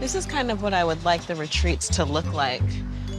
This is kind of what I would like the retreats to look like,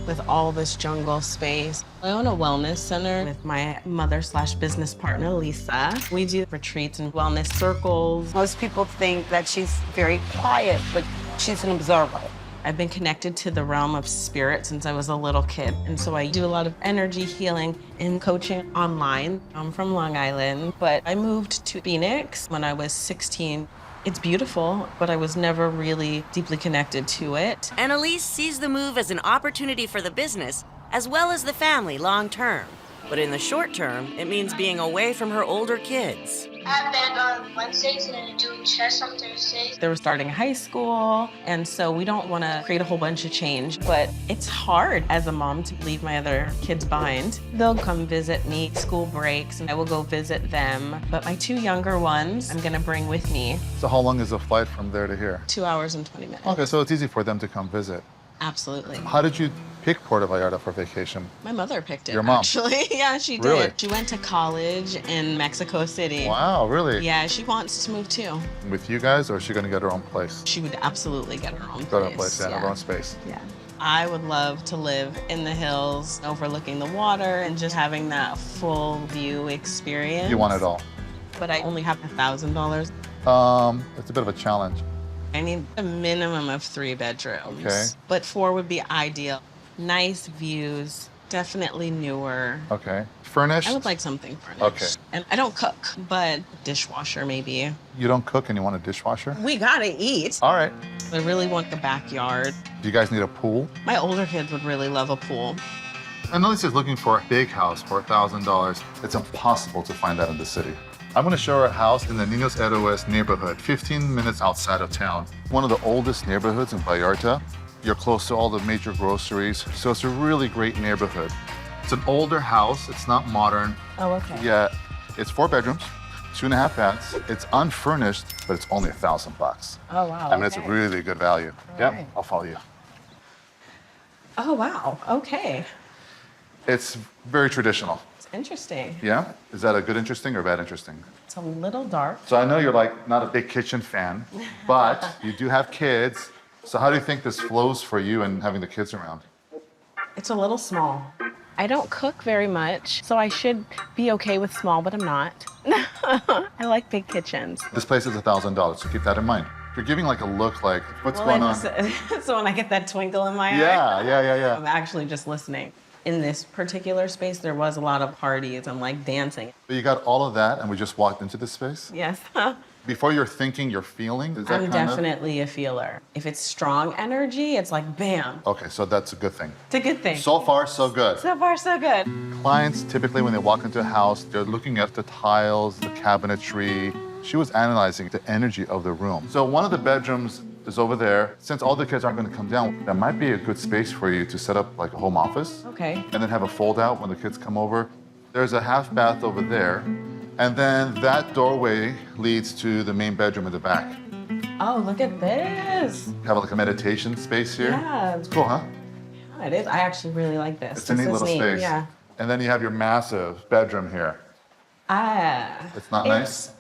with all this jungle space. I own a wellness center with my mother/business partner, Lisa. We do retreats and wellness circles. Most people think that she's very quiet, but she's an observer. I've been connected to the realm of spirit since I was a little kid. And so I do a lot of energy healing and coaching online. I'm from Long Island, but I moved to Phoenix when I was 16. It's beautiful, but I was never really deeply connected to it. Annalise sees the move as an opportunity for the business as well as the family long term. But in the short term, it means being away from her older kids. I have band on Wednesdays and then doing chess on Thursdays. They were starting high school, and so we don't want to create a whole bunch of change, but it's hard as a mom to leave my other kids behind. They'll come visit me, school breaks, and I will go visit them. But my two younger ones, I'm gonna bring with me. So how long is the flight from there to here? 2 hours and 20 minutes. Okay, so it's easy for them to come visit. Absolutely. How did you pick Puerto Vallarta for vacation? My mother picked it, Your mom? actually. Yeah, she did. Really? She went to college in Mexico City. Wow, really? Yeah, she wants to move too. With you guys, or is she gonna get her own place? She would absolutely get her own place. Got her own place, yeah, her own space. Yeah. I would love to live in the hills, overlooking the water, and just having that full view experience. You want it all? But I only have $1,000. It's a bit of a challenge. I need a minimum of 3 bedrooms. Okay. But 4 would be ideal. Nice views, definitely newer. Okay. Furnished? I would like something furnished. Okay. And I don't cook, but dishwasher maybe. You don't cook and you want a dishwasher? We gotta eat. All right. I really want the backyard. Do you guys need a pool? My older kids would really love a pool. Annalise is looking for a big house for $1,000. It's impossible to find that in the city. I'm gonna show her a house in the Niños Héroes neighborhood, 15 minutes outside of town. One of the oldest neighborhoods in Vallarta. You're close to all the major groceries, so it's a really great neighborhood. It's an older house, it's not modern. Oh, okay. Yeah, it's 4 bedrooms, 2.5 baths. It's unfurnished, but it's only $1,000. Oh, wow. I mean, it's a really good value. Yep, right. I'll follow you. Oh, wow. Okay. It's very traditional. It's interesting. Yeah? Is that a good interesting or bad interesting? It's a little dark. So I know you're like not a big kitchen fan, but you do have kids. So how do you think this flows for you and having the kids around? It's a little small. I don't cook very much, so I should be okay with small, but I'm not. I like big kitchens. This place is $1,000, so keep that in mind. You're giving like a look like, what's going on? So when I get that twinkle in my eye, Yeah. I'm actually just listening. In this particular space, there was a lot of parties and like dancing. But you got all of that and we just walked into this space? Yes. Before you're thinking, you're feeling? Is that I'm definitely a feeler. If it's strong energy, it's like bam. Okay, so that's a good thing. It's a good thing. So far, so good. So far, so good. Clients, typically when they walk into a house, they're looking at the tiles, the cabinetry. She was analyzing the energy of the room. So one of the bedrooms is over there. Since all the kids aren't going to come down, that might be a good space for you to set up like a home office. Okay. And then have a fold out when the kids come over. There's a half bath over there. And then that doorway leads to the main bedroom in the back. Oh, look at this. You have like a meditation space here. Yeah. It's cool, huh? Yeah, it is. I actually really like this. It's a neat little space. Yeah. And then you have your massive bedroom here. It's not nice?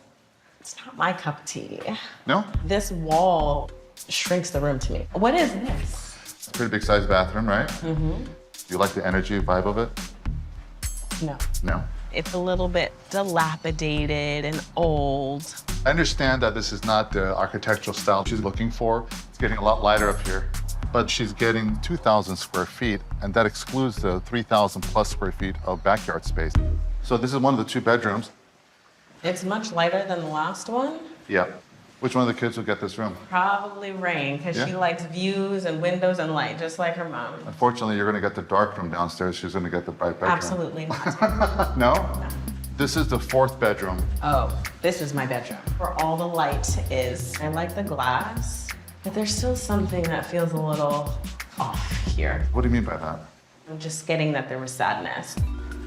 It's not my cup of tea. No? This wall shrinks the room to me. What is this? It's a pretty big sized bathroom, right? Mm-hmm. You like the energy vibe of it? No. No? It's a little bit dilapidated and old. I understand that this is not the architectural style she's looking for. It's getting a lot lighter up here. But she's getting 2,000 square feet, and that excludes the 3,000 plus square feet of backyard space. So this is one of the 2 bedrooms. It's much lighter than the last one. Yeah. Which one of the kids will get this room? Probably Rain, because she Yeah? likes views and windows and light, just like her mom. Unfortunately, you're gonna get the dark room downstairs. She's gonna get the bright bedroom. Absolutely not. No? This is the 4th bedroom. Oh, this is my bedroom, where all the light is. I like the glass, but there's still something that feels a little off here. What do you mean by that? I'm just getting that there was sadness.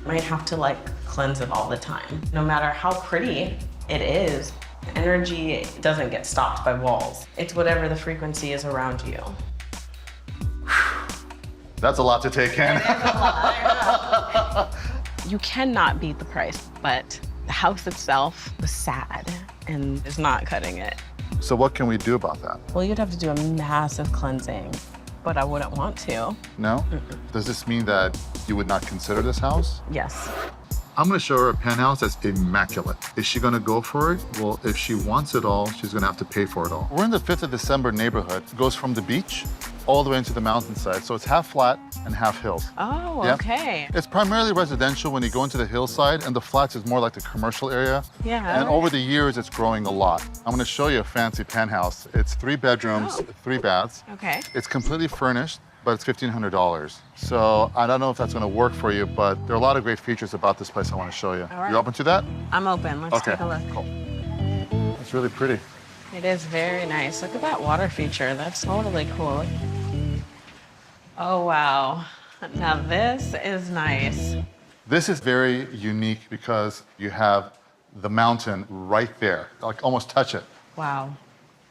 Might have to like cleanse it all the time. No matter how pretty it is, energy doesn't get stopped by walls. It's whatever the frequency is around you. That's a lot to take in. You cannot beat the price, but the house itself was sad and is not cutting it. So what can we do about that? Well, you'd have to do a massive cleansing, but I wouldn't want to. No? Does this mean that you would not consider this house? Yes. I'm gonna show her a penthouse that's immaculate. Is she gonna go for it? Well, if she wants it all, she's gonna have to pay for it all. We're in the 5th of December neighborhood. It goes from the beach all the way into the mountainside. So it's half flat and half hills. Oh, Yeah. okay. It's primarily residential when you go into the hillside, and the flats is more like the commercial area. Yeah. And over the years, it's growing a lot. I'm gonna show you a fancy penthouse. It's 3 bedrooms, Oh. 3 baths. Okay. It's completely furnished, but it's $1,500. So I don't know if that's gonna work for you, but there are a lot of great features about this place I wanna show you. All right. You open to that? I'm open. Let's Okay, take a look. cool. It's really pretty. It is very nice. Look at that water feature. That's totally cool. Oh, wow. Now this is nice. This is very unique because you have the mountain right there, like almost touch it. Wow.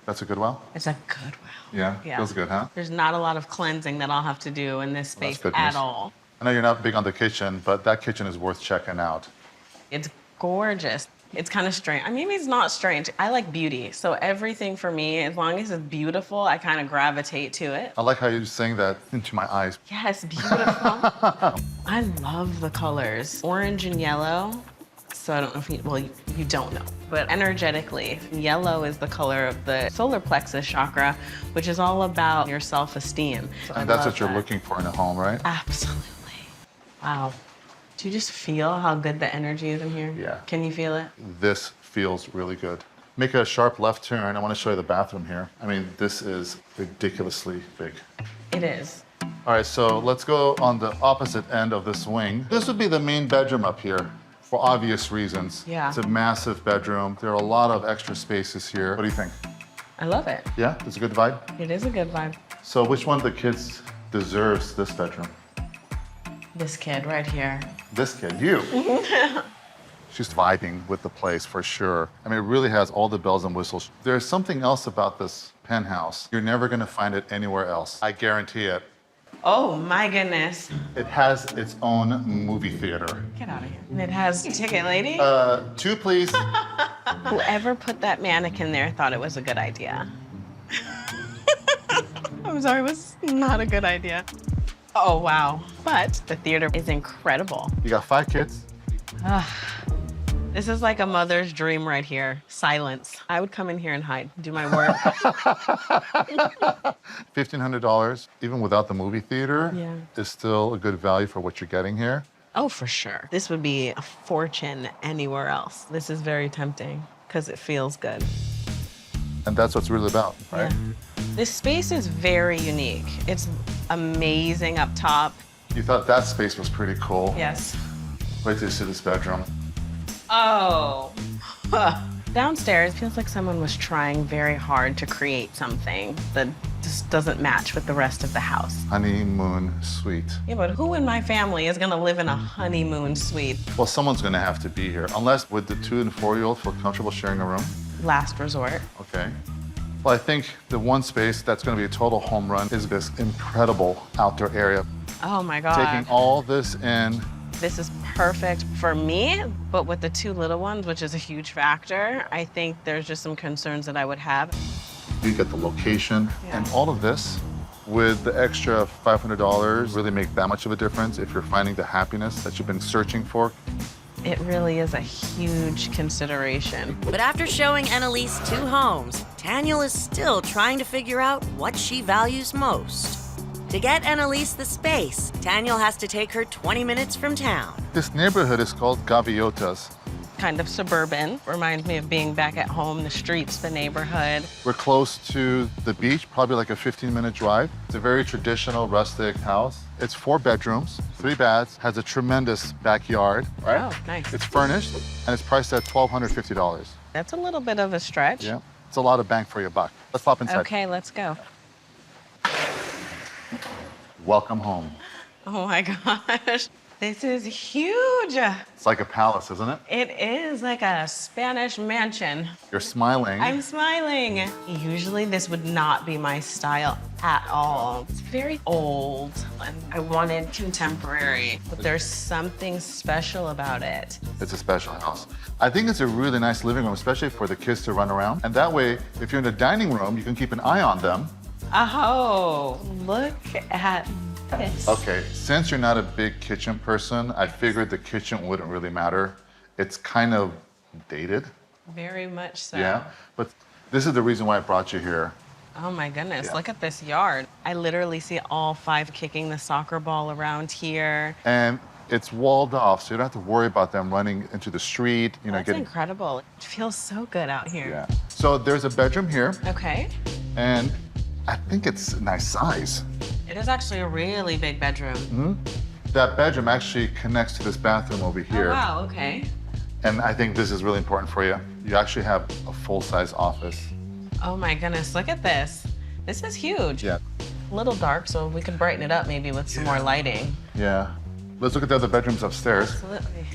That's a good well? It's a good wow. Yeah, Yeah. feels good, huh? There's not a lot of cleansing that I'll have to do in this Well, that's space good at news. all. I know you're not big on the kitchen, but that kitchen is worth checking out. It's gorgeous. It's kind of strange. I mean, maybe it's not strange. I like beauty. So everything for me, as long as it's beautiful, I kind of gravitate to it. I like how you're saying that into my eyes. Yes, beautiful. I love the colors. Orange and yellow. So I don't know if you, well, you don't know, but energetically, yellow is the color of the solar plexus chakra, which is all about your self-esteem. So I And that's love what you're that. looking for in a home, right? Absolutely. Wow. Do you just feel how good the energy is in here? Yeah. Can you feel it? This feels really good. Make a sharp left turn. I want to show you the bathroom here. I mean, this is ridiculously big. It is. All right, so let's go on the opposite end of this wing. This would be the main bedroom up here for obvious reasons. Yeah. It's a massive bedroom. There are a lot of extra spaces here. What do you think? I love it. Yeah, it's a good vibe? It is a good vibe. So which one of the kids deserves this bedroom? This kid right here. This kid, you. She's vibing with the place for sure. I mean, it really has all the bells and whistles. There's something else about this penthouse. You're never gonna find it anywhere else. I guarantee it. Oh my goodness. It has its own movie theater. Get out of here. And it has ticket lady. 2, please. Whoever put that mannequin there thought it was a good idea. I'm sorry, it was not a good idea. Oh, wow. But the theater is incredible. You got 5 kids. This is like a mother's dream right here. Silence. I would come in here and hide, do my work. $1,500, even without the movie theater, Yeah. is still a good value for what you're getting here. Oh, for sure. This would be a fortune anywhere else. This is very tempting because it feels good. And that's what's really about, right? Yeah. This space is very unique. It's amazing up top. You thought that space was pretty cool. Yes. Wait till you see this bedroom. Oh. Downstairs feels like someone was trying very hard to create something that just doesn't match with the rest of the house. Honeymoon suite. Yeah, but who in my family is gonna live in a honeymoon suite? Well, someone's gonna have to be here. Unless would the 2- and 4-year-old feel comfortable sharing a room? Last resort. Okay. Well, I think the one space that's gonna be a total home run is this incredible outdoor area. Oh my God. Taking all this in. This is perfect for me, but with the 2 little ones, which is a huge factor, I think there's just some concerns that I would have. You get the location Yeah. and all of this with the extra $500 really make that much of a difference if you're finding the happiness that you've been searching for. It really is a huge consideration. But after showing Annalise 2 homes, Daniel is still trying to figure out what she values most. To get Annalise the space, Daniel has to take her 20 minutes from town. This neighborhood is called Gaviotas. Kind of suburban. Reminds me of being back at home, the streets, the neighborhood. We're close to the beach, probably like a 15-minute drive. It's a very traditional rustic house. It's 4 bedrooms, 3 baths, has a tremendous backyard, right? Oh, nice. It's furnished, and it's priced at $1,250. That's a little bit of a stretch. Yeah, it's a lot of bang for your buck. Let's pop inside. Okay, let's go. Welcome home. Oh my gosh. This is huge. It's like a palace, isn't it? It is like a Spanish mansion. You're smiling. I'm smiling. Usually this would not be my style at all. It's very old and I wanted contemporary, but there's something special about it. It's a special house. I think it's a really nice living room, especially for the kids to run around. And that way, if you're in the dining room, you can keep an eye on them. Oh, look at this. Okay, since you're not a big kitchen person, I figured the kitchen wouldn't really matter. It's kind of dated. Very much so. Yeah, but this is the reason why I brought you here. Oh my goodness, Yeah. look at this yard. I literally see all 5 kicking the soccer ball around here. And it's walled off, so you don't have to worry about them running into the street, you know, That's getting... incredible. It feels so good out here. Yeah. So there's a bedroom here, Okay. and I think it's a nice size. It is actually a really big bedroom. That bedroom actually connects to this bathroom over here. Oh, wow, okay. And I think this is really important for you. You actually have a full-size office. Oh my goodness, look at this. This is huge. Yeah. A little dark, so we could brighten it up maybe with some more lighting. Yeah. Let's look at the other bedrooms upstairs. Absolutely.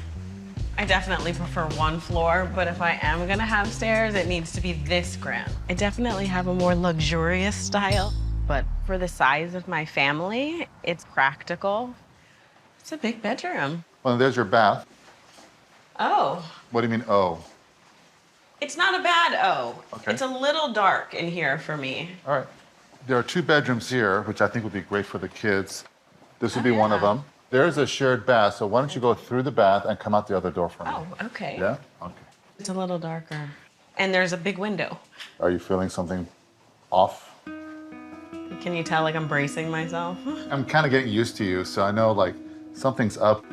I definitely prefer 1 floor, but if I am gonna have stairs, it needs to be this grand. I definitely have a more luxurious style, but for the size of my family, it's practical. It's a big bedroom. Well, there's your bath. Oh, What do you mean, oh? it's not a bad O. Okay. It's a little dark in here for me. All right. There are 2 bedrooms here, which I think would be great for the kids. This would be one of yeah. them. There's a shared bath, so why don't you go through the bath and come out the other door for me? Oh, okay. Yeah? Okay. It's a little darker. And there's a big window. Are you feeling something off? Can you tell like I'm bracing myself? I'm kind of getting used to you, so I know like something's up.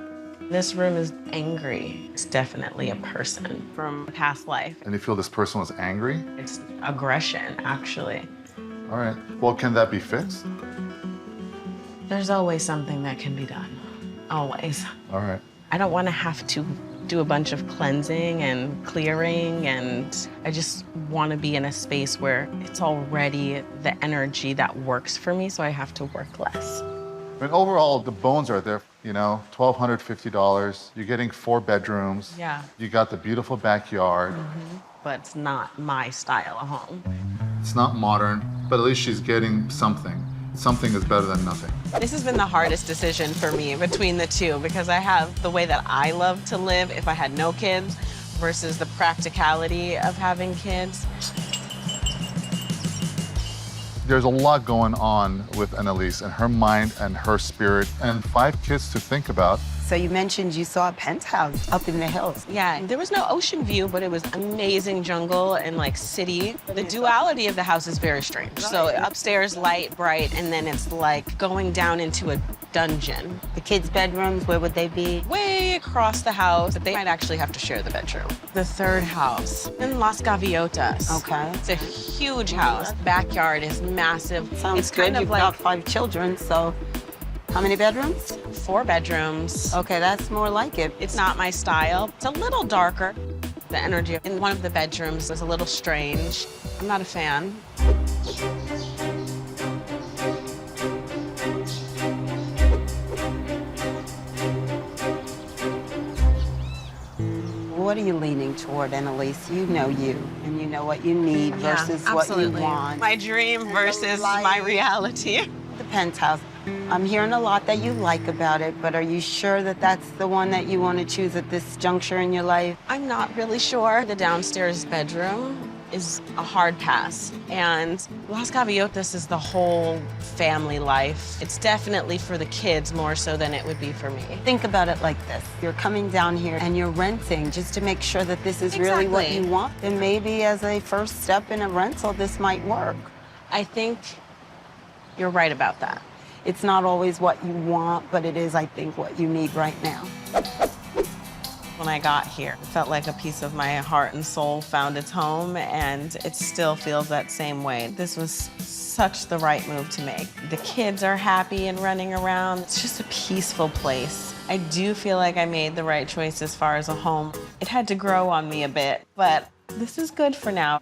This room is angry. It's definitely a person from a past life. And you feel this person was angry? It's aggression, actually. All right. Well, can that be fixed? There's always something that can be done. Always. All right. I don't want to have to do a bunch of cleansing and clearing, and I just want to be in a space where it's already the energy that works for me, so I have to work less. I mean, overall, the bones are there, you know, $1,250. You're getting 4 bedrooms. Yeah. You got the beautiful backyard. But it's not my style of home. It's not modern, but at least she's getting something. Something is better than nothing. This has been the hardest decision for me between the two because I have the way that I love to live if I had no kids versus the practicality of having kids. There's a lot going on with Annalise and her mind and her spirit and 5 kids to think about. So you mentioned you saw a penthouse up in the hills. Yeah, there was no ocean view, but it was amazing jungle and like city. The duality of the house is very strange. So upstairs, light, bright, and then it's like going down into a dungeon. The kids' bedrooms, where would they be? Way across the house, they might actually have to share the bedroom. The 3rd house in Las Gaviotas. Okay. It's a huge house. Backyard is massive. Sounds it's good. kind of You've like got 5 children, so how many bedrooms? 4 bedrooms. Okay, that's more like it. It's not my style. It's a little darker. The energy in one of the bedrooms was a little strange. I'm not a fan. What are you leaning toward, Annalise? You know you, and you know what you need versus what you want. My dream versus life. my reality. The penthouse. I'm hearing a lot that you like about it, but are you sure that that's the one that you want to choose at this juncture in your life? I'm not really sure. The downstairs bedroom is a hard pass. And Las Gaviotas is the whole family life. It's definitely for the kids more so than it would be for me. Think about it like this. You're coming down here and you're renting just to make sure that this is really what Exactly. you want. And maybe as a first step in a rental, this might work. I think you're right about that. It's not always what you want, but it is, I think, what you need right now. When I got here, it felt like a piece of my heart and soul found its home, and it still feels that same way. This was such the right move to make. The kids are happy and running around. It's just a peaceful place. I do feel like I made the right choice as far as a home. It had to grow on me a bit, but this is good for now.